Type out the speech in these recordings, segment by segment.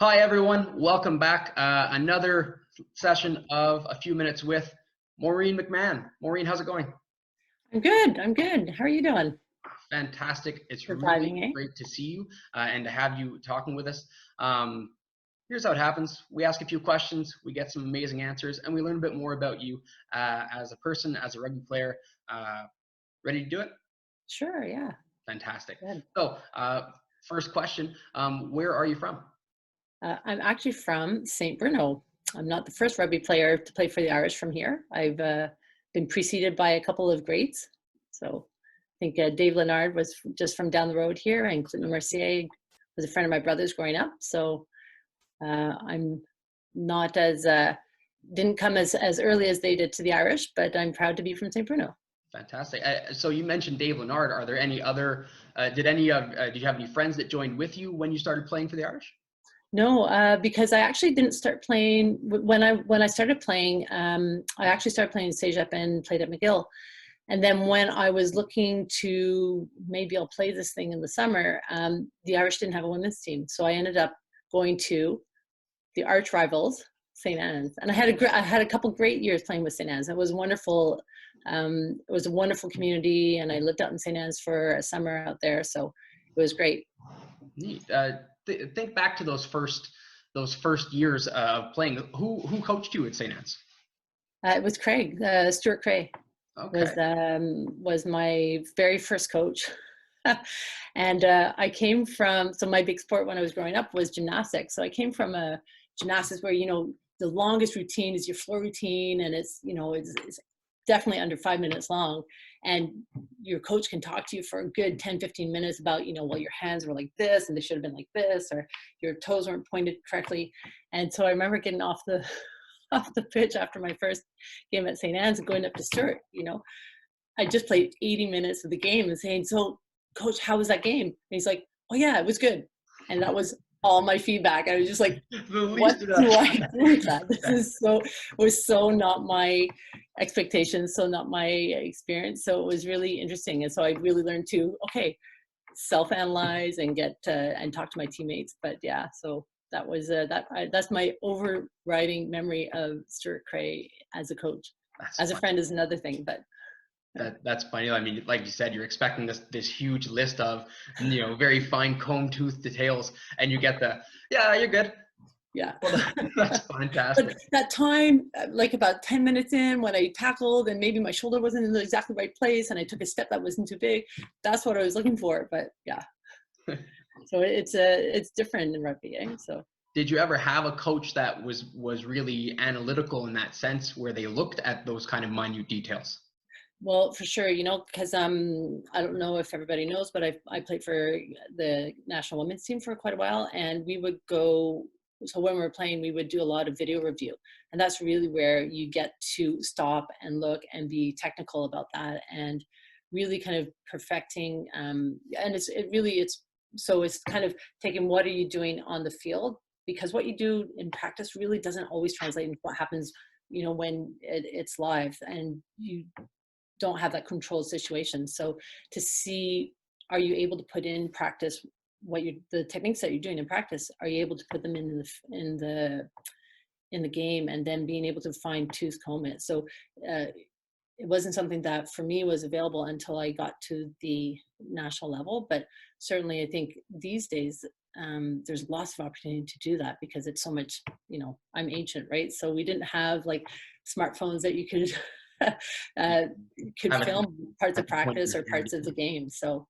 Hi, everyone. Welcome back. Another session of A Few Minutes with Maureen MacMahon. Maureen, how's it going? I'm good. I'm good. How are you doing? Fantastic. It's really Surviving, eh? great to see you and to have you talking with us. Um, Here's how it happens. We ask a few questions, we get some amazing answers, and we learn a bit more about you as a person, as a rugby player. Ready to do it? Sure, yeah. Fantastic. Good. So, first question, where are you from? I'm actually from St. Bruno. I'm not the first rugby player to play for the Irish from here. I've been preceded by a couple of greats. So I think Dave Leonard was just from down the road here, and Clinton Mercier was a friend of my brother's growing up. So I'm not as, didn't come as early as they did to the Irish, but I'm proud to be from St. Bruno. Fantastic. So you mentioned Dave Leonard. Are there any other? Did you have any friends that joined with you when you started playing for the Irish? No, because I actually didn't start playing when I started playing. I actually started playing CEGEP and played at McGill, and then when I was looking to maybe I'll play this thing in the summer, the Irish didn't have a women's team, so I ended up going to the arch rivals, St. Anne's, and I had a couple great years playing with St. Anne's. It was wonderful. It was a wonderful community, and I lived out in St. Anne's for a summer out there, so it was great. Neat. Think back to those first years of playing. Who coached you at St. Anne's? It was Craig, Stuart Cray. Okay. Was my very first coach. And I came from, so my big sport when I was growing up was gymnastics. So I came from a gymnastics where, the longest routine is your floor routine, and it's definitely under 5 minutes long. And your coach can talk to you for a good 10, 15 minutes about, well, your hands were like this and they should have been like this, or your toes weren't pointed correctly. And so I remember getting off the off the pitch after my first game at St. Anne's and going up to Stuart, I just played 80 minutes of the game and saying, "So, coach, how was that game?" And he's like, "Oh yeah, it was good." And that was all my feedback. I was just like, The what least do I do with that? Was so not my expectations, so not my experience. So it was really interesting. And so I really learned to, okay, self-analyze and get and talk to my teammates. But yeah, so that was that's my overriding memory of Stuart Cray as a coach. That's As a funny. friend is another thing, but That's funny. I mean, like you said, you're expecting this huge list of very fine comb tooth details, and you get yeah, you're good. yeah. Well, that's But fantastic. that time, like about 10 minutes in, when I tackled and maybe my shoulder wasn't in the exactly right place and I took a step that wasn't too big, that's what I was looking for. But yeah, so it's different in rugby, eh? So. Did you ever have a coach that was really analytical in that sense, where they looked at those kind of minute details? Well, for sure, because I don't know if everybody knows, but I played for the national women's team for quite a while, and we would go. So when we were playing, we would do a lot of video review, and that's really where you get to stop and look and be technical about that, and really kind of perfecting. And it's kind of taking what are you doing on the field, because what you do in practice really doesn't always translate into what happens when it's live, and you don't have that controlled situation. So to see, are you able to put in practice the techniques that you're doing in practice? Are you able to put them in the game, and then being able to fine tooth comb it? So it wasn't something that for me was available until I got to the national level. But certainly, I think these days there's lots of opportunity to do that, because it's so much. I'm ancient, right? So we didn't have like smartphones that you could could Have it film parts at of the point of practice your or parts of the fingertips. game. So,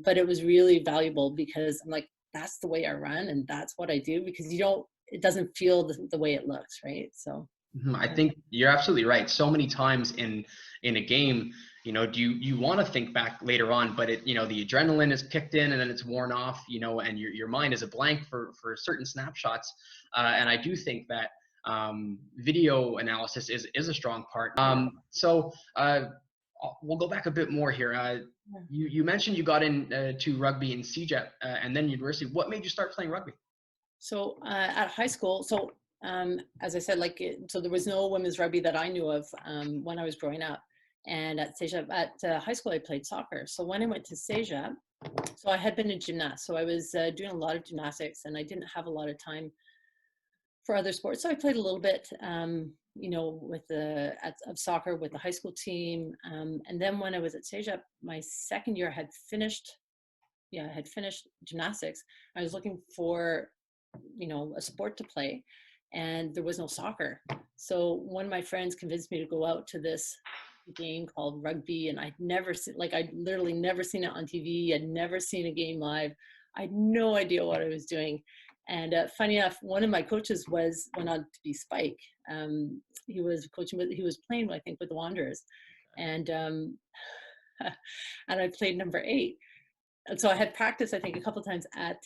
but it was really valuable, because I'm like, that's the way I run and that's what I do, because it doesn't feel the way it looks, right? So, I think you're absolutely right. So many times in a game, do you want to think back later on, but the adrenaline is kicked in and then it's worn off, and your mind is a blank for certain snapshots. And I do think that video analysis is a strong part. So we'll go back a bit more here. You mentioned you got in to rugby in CEGEP and then university. What made you start playing rugby? so at high school, so as I said, so there was no women's rugby that I knew of when I was growing up. And at high school, I played soccer. So when I went to CEGEP, So I had been a gymnast. So I was doing a lot of gymnastics, and I didn't have a lot of time for other sports. So I played a little bit, you know, with of soccer with the high school team. And then when I was at CEGEP, my second year, I had finished, I had finished gymnastics. I was looking for, you know, a sport to play, and there was no soccer. So one of my friends convinced me to go out to this game called rugby, and I'd never seen, like, I'd literally never seen it on TV. I'd never seen a game live. I had no idea what I was doing. And funny enough, one of my coaches went on to be Spike. He was coaching he was playing, I think, with the Wanderers, and and I played number 8. And so I had practiced, I think, a couple of times at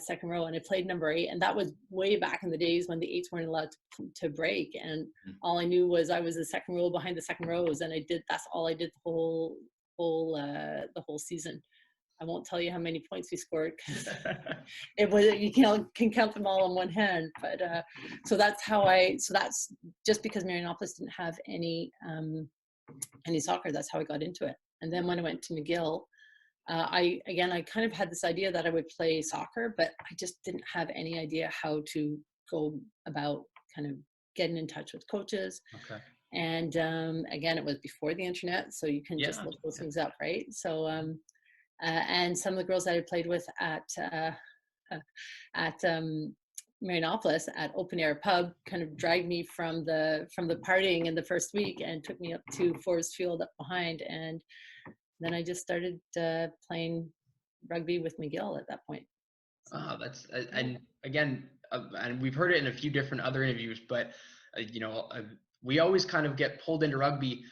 second row, and I played number 8, and that was way back in the days when the 8s weren't allowed to break. And all I knew was I was the second row behind the second rows, and that's all I did the whole season. I won't tell you how many points we scored, because it was, you can count them all on one hand. But so that's just because Marianopolis didn't have any soccer. That's how I got into it. And then when I went to McGill, I kind of had this idea that I would play soccer, but I just didn't have any idea how to go about kind of getting in touch with coaches. Okay. And again, it was before the internet, so you can just look those things up, right? So and some of the girls that I played with at Marianopolis at Open Air Pub kind of dragged me from the partying in the first week and took me up to Forest Field up behind, and then I just started playing rugby with McGill at that point. So. That's and again, and we've heard it in a few different other interviews, but you know, we always kind of get pulled into rugby,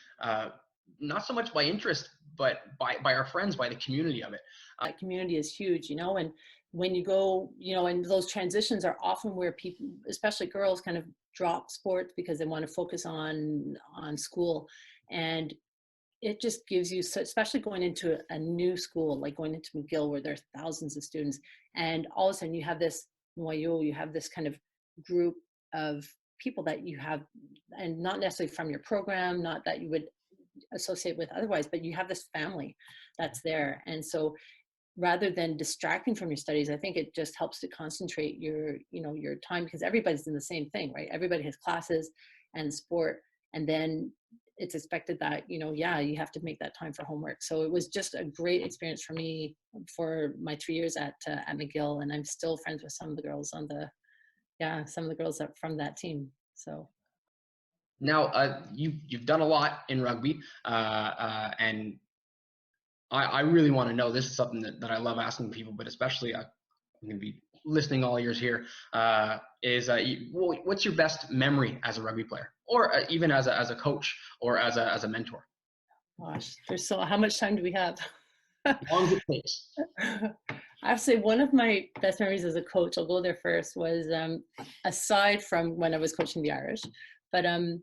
not so much by interest, but by our friends, by the community of it. That community is huge, you know, and when you go, you know, and those transitions are often where people, especially girls, kind of drop sports because they want to focus on school. And it just gives you, especially going into a new school, like going into McGill, where there's thousands of students, and all of a sudden you have this noyau, you have this kind of group of people that you have, and not necessarily from your program, not that you would associate with otherwise, but you have this family that's there. And so rather than distracting from your studies, I think it just helps to concentrate your time, because everybody's in the same thing, right? Everybody has classes and sport, and then it's expected that, you have to make that time for homework. So it was just a great experience for me for my 3 years at McGill, and I'm still friends with some of the girls from that team. So now you've done a lot in rugby, and I really want to know, this is something that I love asking people, but especially I'm going to be listening all ears here, what's your best memory as a rugby player, or even as a coach, or as a mentor? Gosh, how much time do we have? Long as it takes. I have to say, one of my best memories as a coach, I'll go there first, was aside from when I was coaching the Irish, but I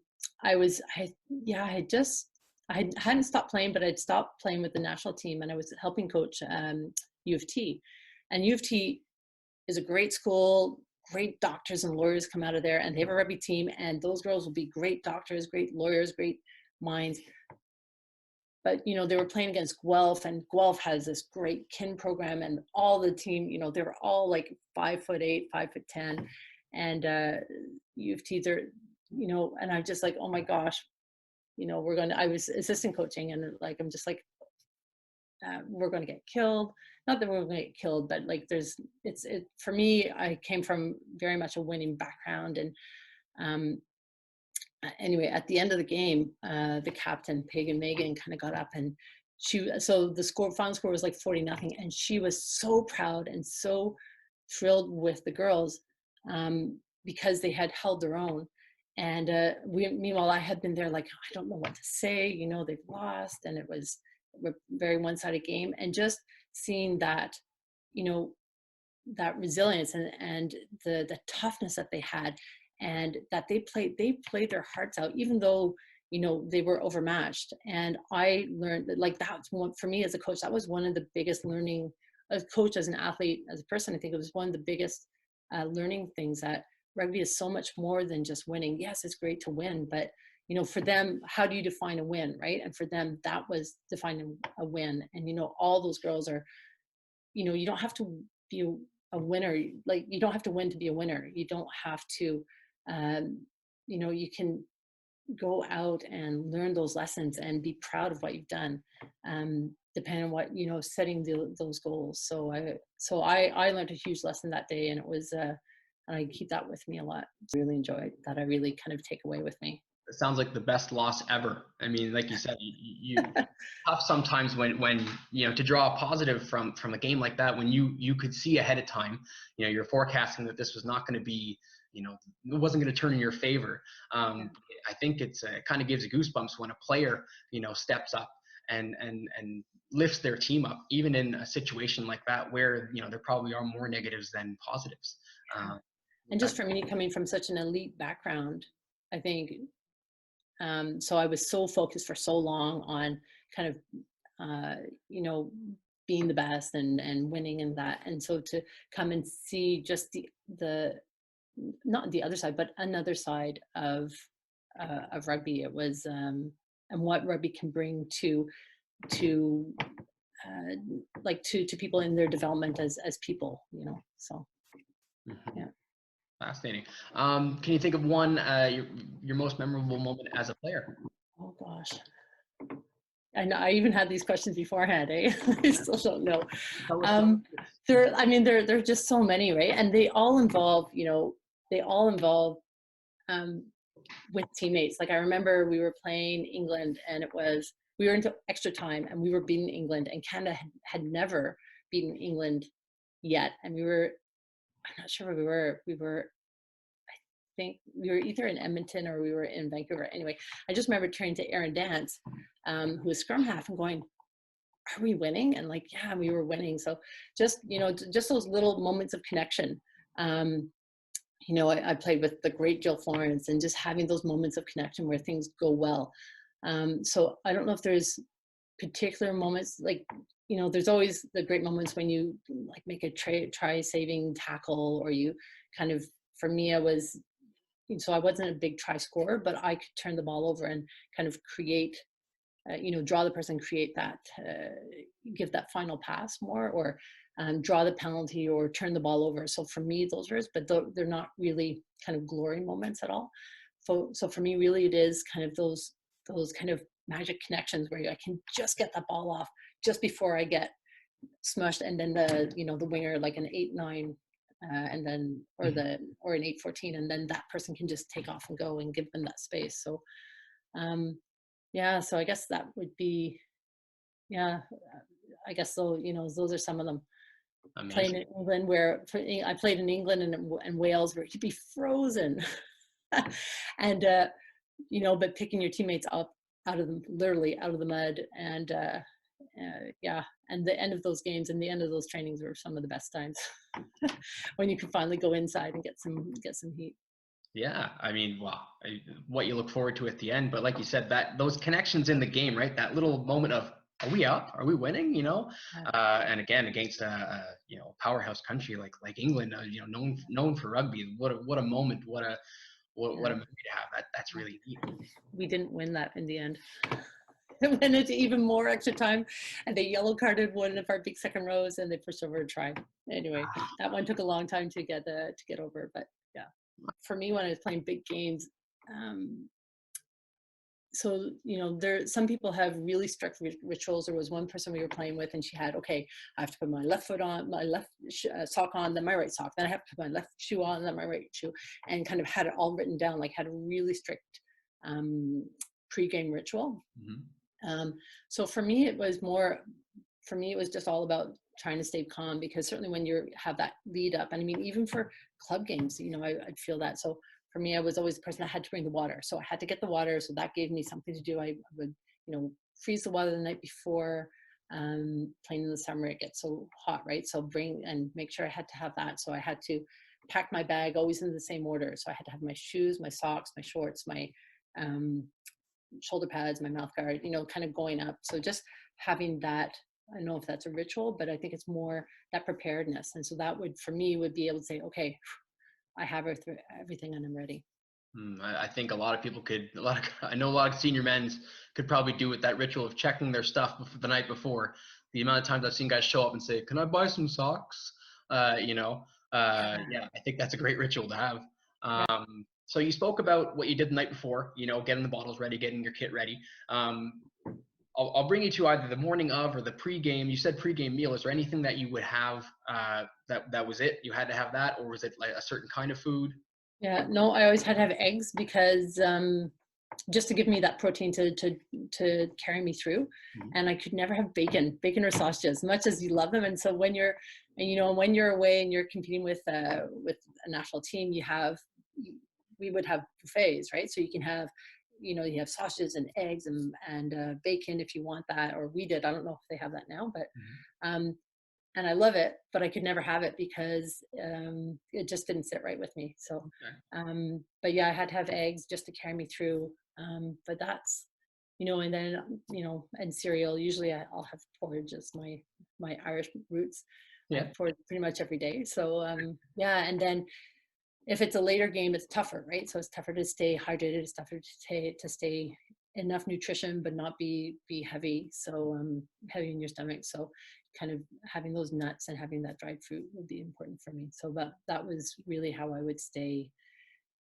hadn't stopped playing, but I'd stopped playing with the national team, and I was helping coach U of T. And U of T is a great school, great doctors and lawyers come out of there, and they have a rugby team, and those girls will be great doctors, great lawyers, great minds. But, they were playing against Guelph, and Guelph has this great kin program, and all the team, they were all like 5'8", 5'10", and U of T, they're, and I'm just like, oh my gosh, I was assistant coaching, and like, I'm just like, we're going to get killed. Not that we're going to get killed, but like for me, I came from very much a winning background. And anyway, at the end of the game, the captain, Pagan Megan, kind of got up, and so the final score was like 40-0. And she was so proud and so thrilled with the girls because they had held their own. And meanwhile, I had been there like, I don't know what to say, they've lost, and it was a very one-sided game. And just seeing that, that resilience and the toughness that they had, and that they played their hearts out, even though, they were overmatched. And I learned that, like, that's one for me as a coach, that was one of the biggest learning, as a coach, as an athlete, as a person. I think it was one of the biggest learning things, that rugby is so much more than just winning. Yes, it's great to win, but for them, how do you define a win, right? And for them, that was defining a win. And all those girls are you don't have to be a winner. Like, you don't have to win to be a winner. You don't have to, you can go out and learn those lessons and be proud of what you've done, depending on what, setting those goals. So I learned a huge lesson that day, and it was, and I keep that with me a lot. Really enjoyed that. I really kind of take away with me. It sounds like the best loss ever. I mean, like you said, you tough sometimes when to draw a positive from a game like that, when you could see ahead of time, you're forecasting that this was not going to be, it wasn't going to turn in your favor. I think it kind of gives goosebumps when a player steps up and lifts their team up, even in a situation like that where there probably are more negatives than positives. And just for me, coming from such an elite background, I think, so I was so focused for so long on kind of, being the best and winning and that. And so to come and see just the not the other side, but another side of rugby, it was, and what rugby can bring to like to people in their development as people, so yeah. Fascinating. Can you think of one, your most memorable moment as a player? Oh gosh, I know I even had these questions beforehand. I still don't know. There are just so many, right? And they all involve, um, with teammates. Like, I remember we were playing England, and we were into extra time, and we were beating England, and Canada had never beaten England yet. And I'm not sure where we were. I think we were either in Edmonton or we were in Vancouver. Anyway, I just remember turning to Aaron Dance, who was scrum half, and going, "Are we winning?" And like, yeah, we were winning. So just those little moments of connection. I played with the great Jill Florence, and just having those moments of connection where things go well. So I don't know if there's particular moments, like, there's always the great moments when you like make a try saving tackle, or you kind of, for me, so I wasn't a big try scorer, but I could turn the ball over and kind of create, draw the person, create that, give that final pass more, or draw the penalty, or turn the ball over. So for me, those are, but they're not really kind of glory moments at all. So for me, really, it is kind of those kind of magic connections where I can just get that ball off just before I get smushed, and then the winger, like an 8-9, and then or an 8-14, and then that person can just take off and go and give them that space. So so I guess that would be, I guess, so those are some of them. Amazing. Playing in England, where I played in England and Wales, where you'd be frozen, and but picking your teammates up literally out of the mud, and and the end of those games and the end of those trainings were some of the best times, when you can finally go inside and get some heat. Yeah, I mean, what you look forward to at the end, but like you said, that those connections in the game, right? That little moment of, are we up? Are we winning? And again, against a powerhouse country like England, known for rugby. What a moment! What a memory to have. That's really neat. We didn't win that in the end. It went into even more extra time, and they yellow carded one of our big second rows, and they pushed over a try. Anyway, that one took a long time to get over, but yeah. For me, when I was playing big games, so some people have really strict rituals. There was one person we were playing with, and she had, okay, I have to put my left foot on, my left sock on, then my right sock, then I have to put my left shoe on, then my right shoe, and kind of had it all written down, like had a really strict pre-game ritual. So for me, it was just all about trying to stay calm, because certainly when you have that lead up, and I mean, even for club games, I'd feel that. So for me, I was always the person that had to bring the water. So I had to get the water. So that gave me something to do. I would, freeze the water the night before. Playing in the summer, it gets so hot, right? So bring and make sure I had to have that. So I had to pack my bag always in the same order. So I had to have my shoes, my socks, my shorts, my shoulder pads, my mouth guard, kind of going up. So just having that, I don't know if that's a ritual, but I think it's more that preparedness. And so that would, for me, would be able to say, okay, I have everything and I'm ready. I think a lot of people I know a lot of senior men could probably do with that ritual of checking their stuff the night before. the amount of times I've seen guys show up and say, "Can I buy some socks?" You know, yeah, I think that's a great ritual to have. Yeah. So you spoke about what you did the night before, you know, getting the bottles ready, getting your kit ready. I'll bring you to either the morning of or the pregame. You said pregame meal. Is there anything that you would have that was it? You had to have that, or was it like a certain kind of food? Yeah, no, I always had to have eggs because just to give me that protein to carry me through. Mhm. And I could never have bacon or sausage as much as you love them. And so when you're, and you know, when you're away and you're competing with a national team, we would have buffets, right? So you can have, you know, you have sausages and eggs and bacon if you want that, or we did. I don't know if they have that now, but Mhm. um, and I love it, but I could never have it because it just didn't sit right with me. So, Okay. but yeah, I had to have eggs just to carry me through. But that's, you know, and then, you know, and cereal. Usually I'll have porridge as my Irish roots. I Yeah. have porridge pretty much every day. So yeah, and then if it's a later game, it's tougher, right? So it's tougher to stay hydrated. It's tougher to stay enough nutrition, but not be heavy. So heavy in your stomach. So kind of having those nuts and having that dried fruit would be important for me. So that was really how I would stay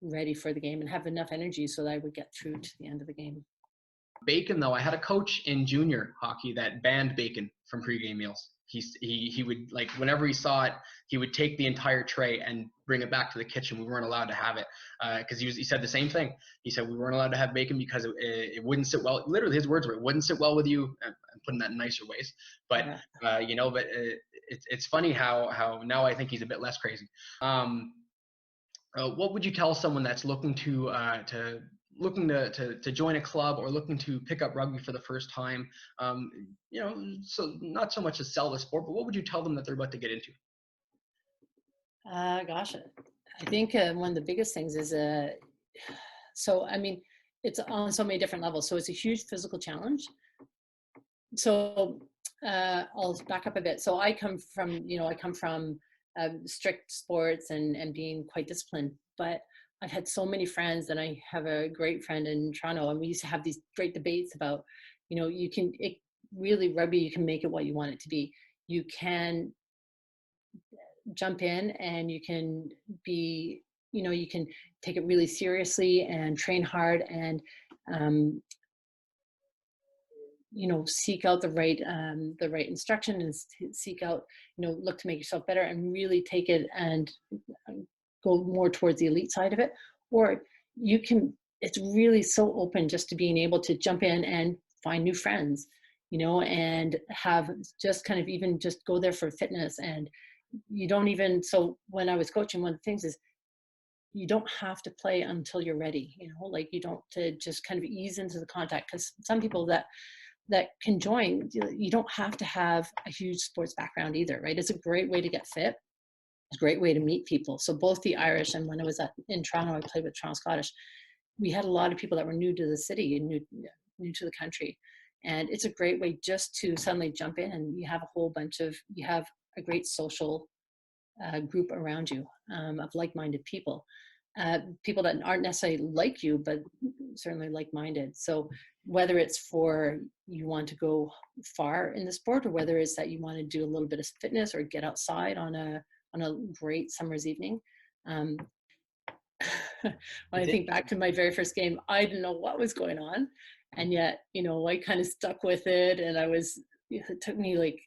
ready for the game and have enough energy so that I would get through to the end of the game. Bacon, though, I had a coach in junior hockey that banned bacon from pregame meals. He would, like, whenever he saw it, he would take the entire tray and bring it back to the kitchen. We weren't allowed to have it because he said the same thing. He said we weren't allowed to have bacon because it wouldn't sit well. Literally, his words were, "It wouldn't sit well with you." I'm putting that in nicer ways, but Yeah. you know, but it's funny how now I think he's a bit less crazy. Um, what would you tell someone that's looking to join a club or looking to pick up rugby for the first time? You know, so not so much to sell the sport, but what would you tell them that they're about to get into? Gosh, I think one of the biggest things is so I mean, it's on so many different levels. So it's a huge physical challenge. So I'll back up a bit. So I come from, you know, I come from strict sports and being quite disciplined, but I've had so many friends, and I have a great friend in Toronto, and we used to have these great debates about, you know, really rugby, you can make it what you want it to be. You can jump in and you can be, you know, you can take it really seriously and train hard and um, you know, seek out the right instruction and seek out, you know, look to make yourself better and really take it and go more towards the elite side of it. Or you can, it's really so open just to being able to jump in and find new friends, you know, and have just kind of even just go there for fitness. And you don't even, so when I was coaching, one of the things is you don't have to play until you're ready, you know, like you don't, to just kind of ease into the contact, because some people that can join, you don't have to have a huge sports background either, right? It's a great way to get fit. It's a great way to meet people. So both the Irish, and when I was in Toronto, I played with Toronto Scottish. We had a lot of people that were new to the city and new to the country. And it's a great way just to suddenly jump in, and you have a whole bunch of, you have a great social group around you of like-minded people. People that aren't necessarily like you, but certainly like-minded. So whether it's for you want to go far in the sport, or whether it's that you want to do a little bit of fitness or get outside on a great summer's evening. Um, when I It's think back to my very first game, I didn't know what was going on, and yet, you know, I kind of stuck with it, and it took me like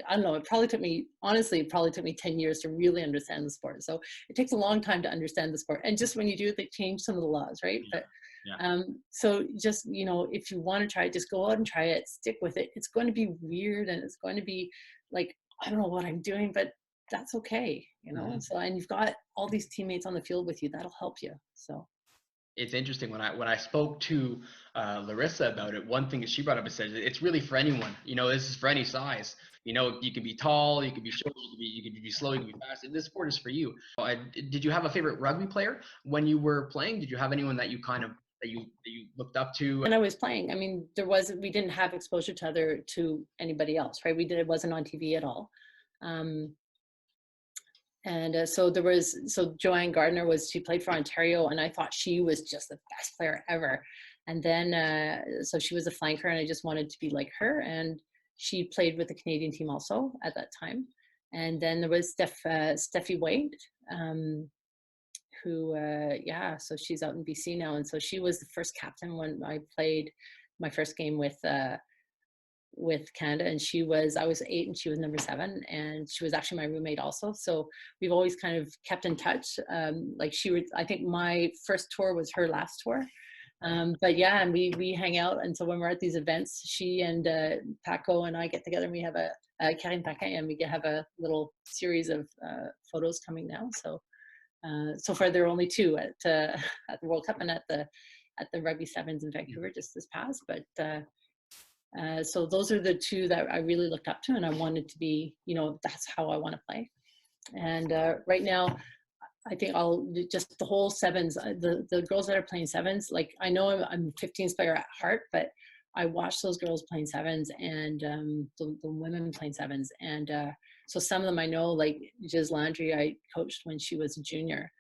I don't know, it probably took me, honestly, it probably took me 10 years to really understand the sport. So it takes a long time to understand the sport, and just when you do, they change some of the laws, right? yeah, But yeah. so just, you know, if you want to try it, just go out and try it, stick with it. It's going to be weird, and it's going to be like, I don't know what I'm doing, but that's okay, you know. Mhm. So, and you've got all these teammates on the field with you, that'll help you. So It's interesting when I spoke to Larissa about it. One thing that she brought up is said it's really for anyone. You know, this is for any size. You know, you can be tall, you can be short, you can be slow, you can be fast. This sport is for you. Did you have a favorite rugby player when you were playing? Did you have anyone that you kind of that you looked up to? and I was playing, I mean, we didn't have exposure to anybody else, right? It wasn't on TV at all. um and so Joanne Gardner she played for Ontario, and I thought she was just the best player ever. And then so she was a flanker, and I just wanted to be like her, and she played with the Canadian team also at that time. And then there was Steffi Wade, who, yeah, so she's out in BC now. And so she was the first captain when I played my first game with Canada, and I was 8 and she was number 7, and she was actually my roommate also. So we've always kind of kept in touch. Like I think my first tour was her last tour. But yeah, and we hang out. And so when we're at these events, she and Paco and I get together, and we have Karine Paquin, and we have a little series of photos coming now. So so far there are only 2 at the World Cup and at the Rugby Sevens in Vancouver just this past. But so those are the 2 that I really looked up to, and I wanted to be, that's how I want to play. And right now, I think I'll just the whole sevens, the girls that are playing sevens, like I know I'm 15s player at heart, but I watch those girls playing sevens and the women playing sevens. And so some of them I know, like Giz Landry, I coached when she was a junior,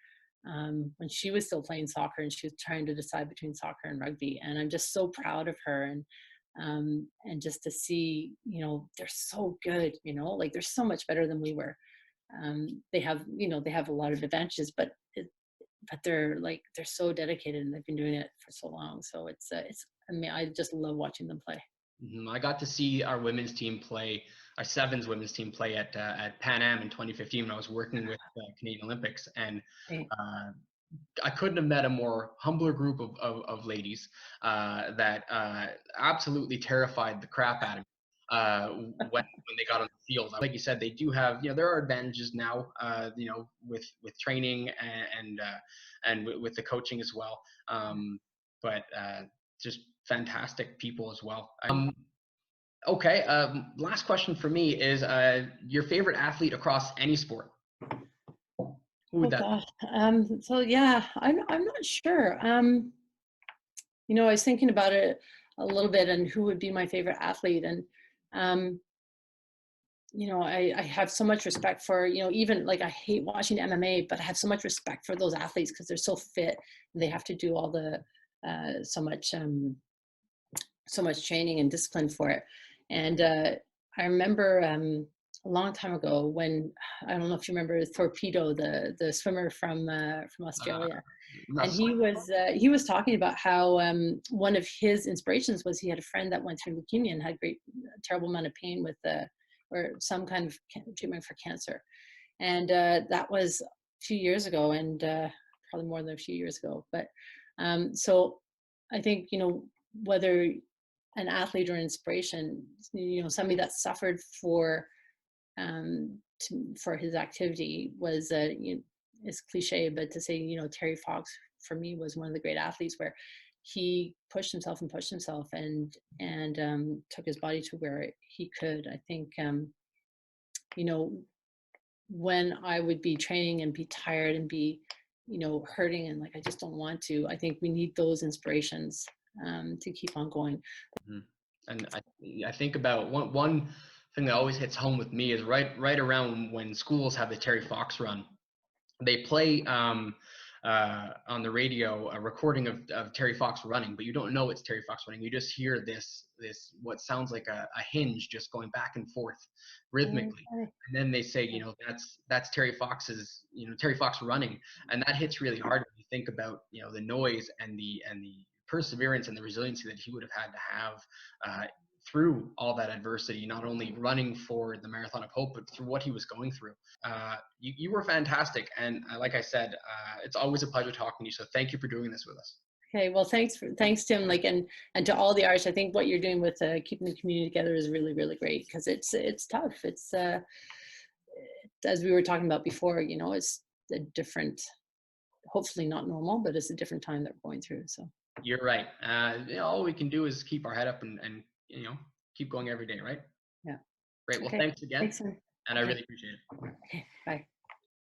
when she was still playing soccer, and she was trying to decide between soccer and rugby. And I'm just so proud of her. And just to see, they're so good, like they're so much better than we were. They have a lot of advantages, but they're so dedicated, and they've been doing it for so long. So I mean, I just love watching them play. I got to see our women's team play, our sevens women's team play at Pan Am in 2015 when I was working with Canadian Olympics, and I couldn't have met a more humbler group of ladies that absolutely terrified the crap out of me when they got on the field. Like you said, they do have, there are advantages now, with training and with the coaching as well. But just fantastic people as well. Okay, last question for me is your favorite athlete across any sport? Who would that be? So yeah, I'm not sure. I was thinking about it a little bit, and who would be my favorite athlete. And I have so much respect for, even like I hate watching MMA, but I have so much respect for those athletes because they're so fit and they have to do all the so much training and discipline for it. And I remember a long time ago when, I don't know if you remember Torpedo, the swimmer from Australia. And he was talking about how one of his inspirations was he had a friend that went through leukemia and had terrible amount of pain with or some kind of treatment for cancer. And that was a few years ago, and probably more than a few years ago. But so I think, whether an athlete or an inspiration, somebody that suffered for his activity was, it's cliche, but to say, Terry Fox for me was one of the great athletes where he pushed himself and took his body to where he could. I think, when I would be training and be tired and be, hurting and like, I just don't want to, I think we need those inspirations to keep on going. And I think about one thing that always hits home with me is right around when schools have the Terry Fox run, they play on the radio a recording of Terry Fox running, but you don't know it's Terry Fox running. You just hear this what sounds like a hinge just going back and forth rhythmically, and then they say, that's Terry Fox's, Terry Fox running, and that hits really hard when you think about, the noise and the perseverance and the resiliency that he would have had to have through all that adversity, not only running for the Marathon of Hope, but through what he was going through. You were fantastic. And like I said, it's always a pleasure talking to you. So thank you for doing this with us. Okay, well, thanks, Tim. Like, and to all the Irish, I think what you're doing with keeping the community together is really, really great, because it's tough. It's as we were talking about before, it's a different, hopefully not normal, but it's a different time that we're going through. So you're right. All we can do is keep our head up and keep going every day, right? Yeah. Great. Well, thanks again. Thanks, and I really appreciate it. Okay, bye.